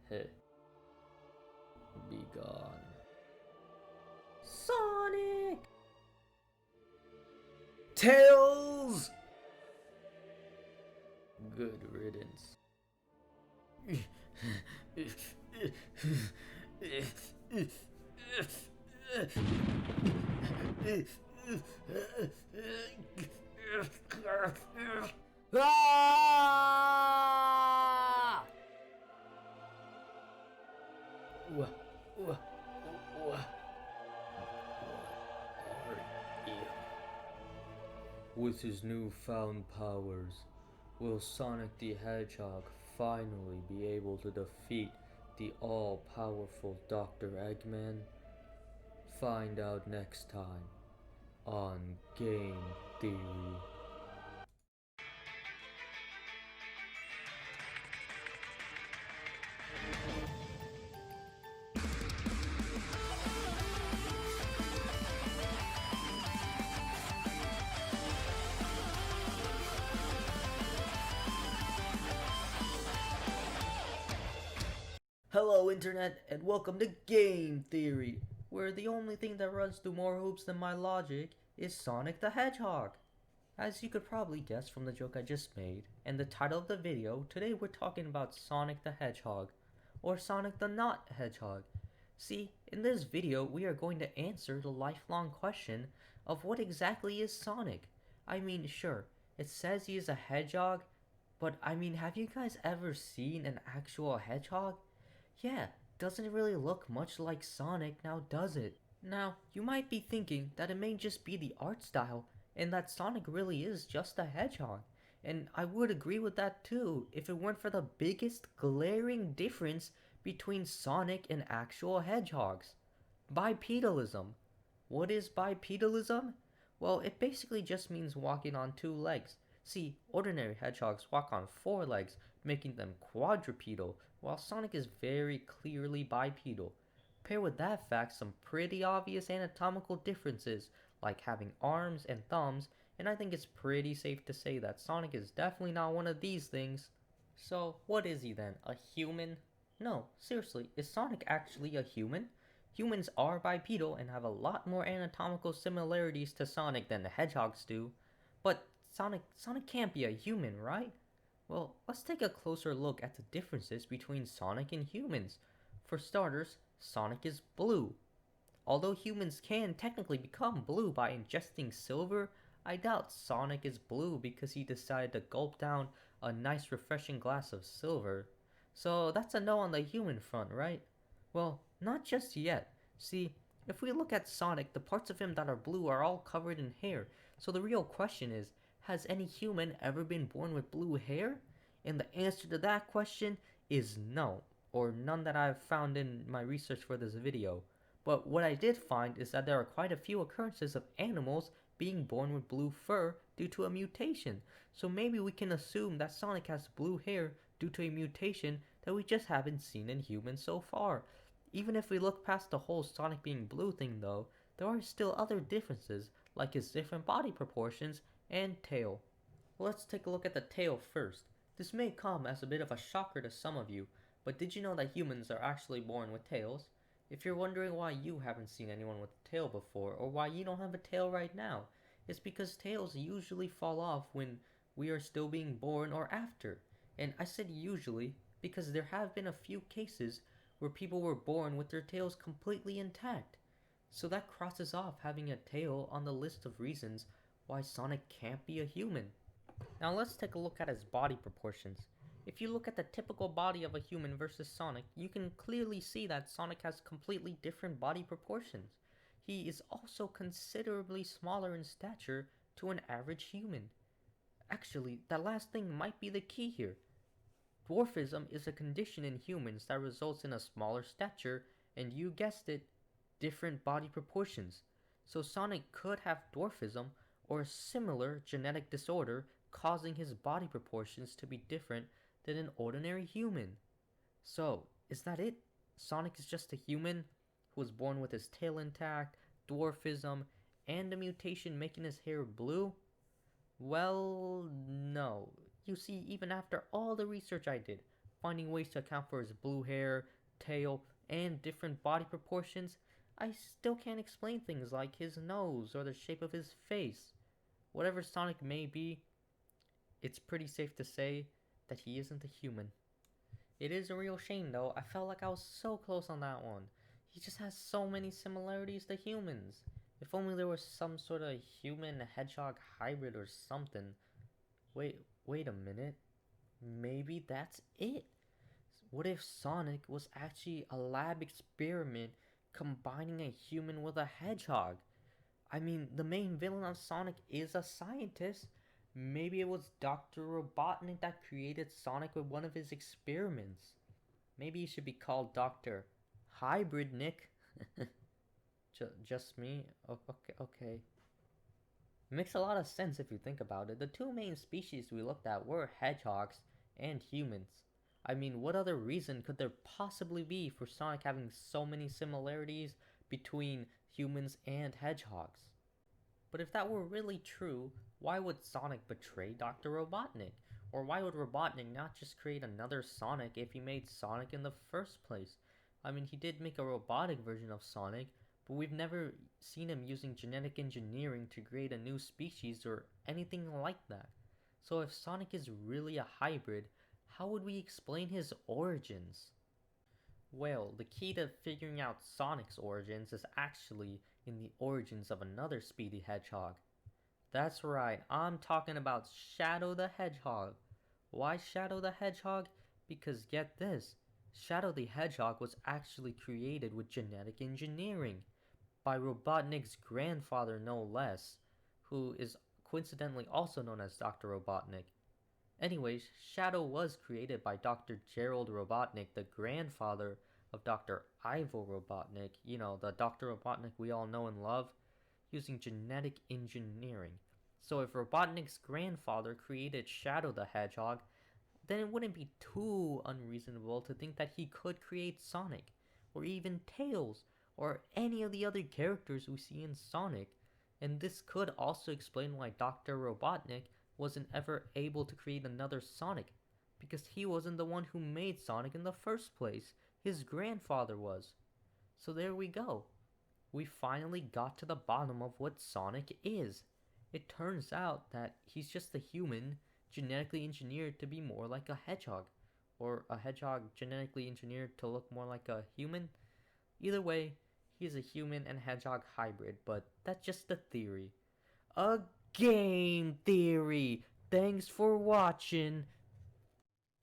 Heh. Be gone. Sonic! Tails! Good riddance. Ah! What are you? With his newfound powers, will Sonic the Hedgehog finally be able to defeat the all-powerful Dr. Eggman? Find out next time on Game Theory. Hello Internet, and welcome to Game Theory, where the only thing that runs through more hoops than my logic is Sonic the Hedgehog. As you could probably guess from the joke I just made, and the title of the video, today we're talking about Sonic the Hedgehog, or Sonic the Not Hedgehog. See, in this video we are going to answer the lifelong question of what exactly is Sonic? I mean, sure, it says he is a hedgehog, but I mean, have you guys ever seen an actual hedgehog? Yeah, doesn't it really look much like Sonic now, does it? Now, you might be thinking that it may just be the art style, and that Sonic really is just a hedgehog. And I would agree with that too, if it weren't for the biggest glaring difference between Sonic and actual hedgehogs. Bipedalism. What is bipedalism? Well, it basically just means walking on two legs. See, ordinary hedgehogs walk on four legs, making them quadrupedal, while Sonic is very clearly bipedal. Pair with that fact some pretty obvious anatomical differences, like having arms and thumbs, and I think it's pretty safe to say that Sonic is definitely not one of these things. So, what is he then? A human? No, seriously, is Sonic actually a human? Humans are bipedal and have a lot more anatomical similarities to Sonic than the hedgehogs do. But Sonic can't be a human, right? Well, let's take a closer look at the differences between Sonic and humans. For starters, Sonic is blue. Although humans can technically become blue by ingesting silver, I doubt Sonic is blue because he decided to gulp down a nice refreshing glass of silver. So that's a no on the human front, right? Well, not just yet. See, if we look at Sonic, the parts of him that are blue are all covered in hair. So the real question is, has any human ever been born with blue hair? And the answer to that question is no, or none that I've found in my research for this video. But what I did find is that there are quite a few occurrences of animals being born with blue fur due to a mutation. So maybe we can assume that Sonic has blue hair due to a mutation that we just haven't seen in humans so far. Even if we look past the whole Sonic being blue thing though, there are still other differences, like his different body proportions and tail. Let's take a look at the tail first. This may come as a bit of a shocker to some of you, but did you know that humans are actually born with tails? If you're wondering why you haven't seen anyone with a tail before, or why you don't have a tail right now, it's because tails usually fall off when we are still being born or after. And I said usually because there have been a few cases where people were born with their tails completely intact. So that crosses off having a tail on the list of reasons why Sonic can't be a human. Now let's take a look at his body proportions. If you look at the typical body of a human versus Sonic, you can clearly see that Sonic has completely different body proportions. He is also considerably smaller in stature to an average human. Actually, that last thing might be the key here. Dwarfism is a condition in humans that results in a smaller stature and, you guessed it, different body proportions. So Sonic could have dwarfism or a similar genetic disorder causing his body proportions to be different than an ordinary human. So, is that it? Sonic is just a human who was born with his tail intact, dwarfism, and a mutation making his hair blue? Well, no. You see, even after all the research I did, finding ways to account for his blue hair, tail, and different body proportions, I still can't explain things like his nose or the shape of his face. Whatever Sonic may be, it's pretty safe to say that he isn't a human. It is a real shame though, I felt like I was so close on that one. He just has so many similarities to humans. If only there was some sort of human hedgehog hybrid or something. Wait a minute. Maybe that's it. What if Sonic was actually a lab experiment combining a human with a hedgehog? I mean, the main villain of Sonic is a scientist. Maybe it was Dr. Robotnik that created Sonic with one of his experiments. Maybe he should be called Dr. Hybrid Nick. Just me? Okay. Makes a lot of sense if you think about it. The two main species we looked at were hedgehogs and humans. I mean, what other reason could there possibly be for Sonic having so many similarities between humans and hedgehogs? But if that were really true, why would Sonic betray Dr. Robotnik? Or why would Robotnik not just create another Sonic if he made Sonic in the first place? I mean, he did make a robotic version of Sonic, but we've never seen him using genetic engineering to create a new species or anything like that. So if Sonic is really a hybrid, how would we explain his origins? Well, the key to figuring out Sonic's origins is actually in the origins of another speedy hedgehog. That's right, I'm talking about Shadow the Hedgehog. Why Shadow the Hedgehog? Because get this, Shadow the Hedgehog was actually created with genetic engineering by Robotnik's grandfather no less, who is coincidentally also known as Dr. Robotnik. Anyways, Shadow was created by Dr. Gerald Robotnik, the grandfather of Dr. Ivo Robotnik, you know, the Dr. Robotnik we all know and love, using genetic engineering. So if Robotnik's grandfather created Shadow the Hedgehog, then it wouldn't be too unreasonable to think that he could create Sonic, or even Tails, or any of the other characters we see in Sonic. And this could also explain why Dr. Robotnik wasn't ever able to create another Sonic, because he wasn't the one who made Sonic in the first place. His grandfather was. So there we go. We finally got to the bottom of what Sonic is. It turns out that he's just a human genetically engineered to be more like a hedgehog, or a hedgehog genetically engineered to look more like a human. Either way, he's a human and hedgehog hybrid, but that's just a theory. A game theory! Thanks for watching!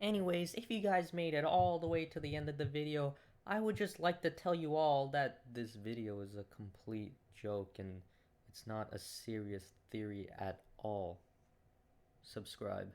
Anyways, if you guys made it all the way to the end of the video, I would just like to tell you all that this video is a complete joke and it's not a serious theory at all. Subscribe.